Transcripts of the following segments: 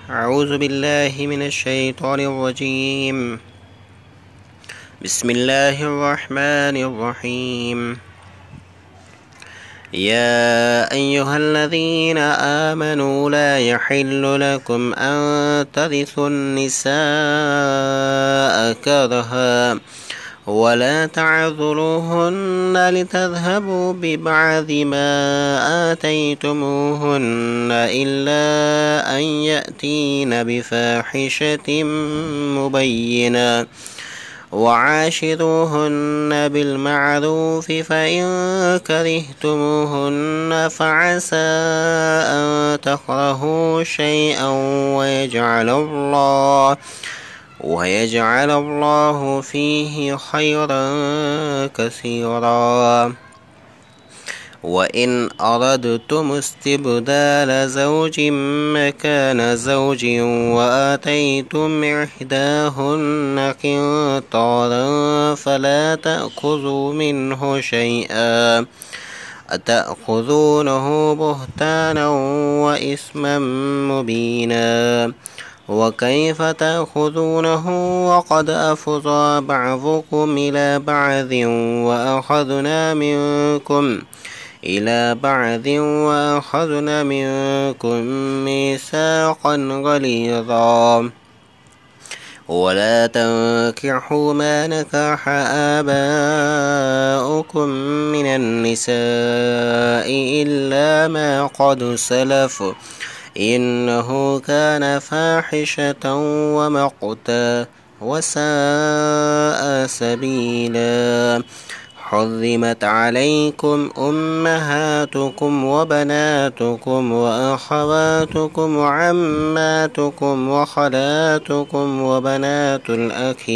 أعوذ بالله من الشيطان الرجيم. بسم الله الرحمن الرحيم. يا أيها الذين آمنوا لا يحل لكم أن ترثوا النساء كرها ولا تعذروهن لتذهبوا ببعض ما آتيتموهن إلا أن يأتين بفاحشة مبينة وعاشروهن بالمعروف فإن كرهتموهن فعسى أن تكرهوا شيئا ويجعل الله فيه خيرا كثيرا. وإن أردتم استبدال زوج مكان زوج وآتيتم إحداهن قنطارا فلا تأخذوا منه شيئا أتأخذونه بهتانا وإثما مبينا. وكيف تأخذونه وقد أفضى بعضكم إلى بعض وأخذنا منكم ميثاقا غليظا. ولا تنكحوا ما نكح آباؤكم من النساء إلا ما قد سلف إنه كان فاحشة ومقتا وساء سبيلا. حرمت عليكم أمهاتكم وبناتكم وأخواتكم وعماتكم وخالاتكم وبنات الأخ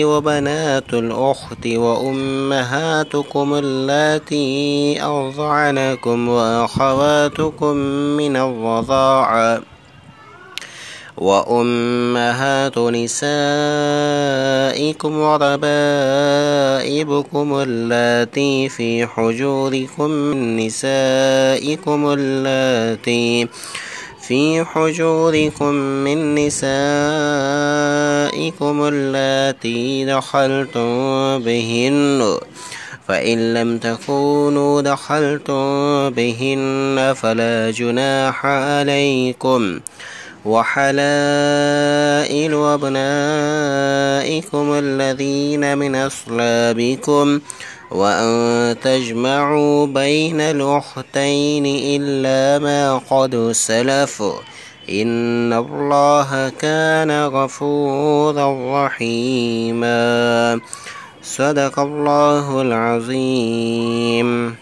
وبنات الأخت وأمهاتكم اللاتي أرضعنكم وأخواتكم من الرضاعة وأمهات نسائكم وربائبكم اللاتي في حجوركم من نسائكم اللاتي دخلتم بهن فإن لم تكونوا دخلتم بهن فلا جناح عليكم. وحلائل أبنائكم الذين من أصلابكم وأن تجمعوا بين الأختين إلا ما قد سلف إن الله كان غفورا رحيما. صدق الله العظيم.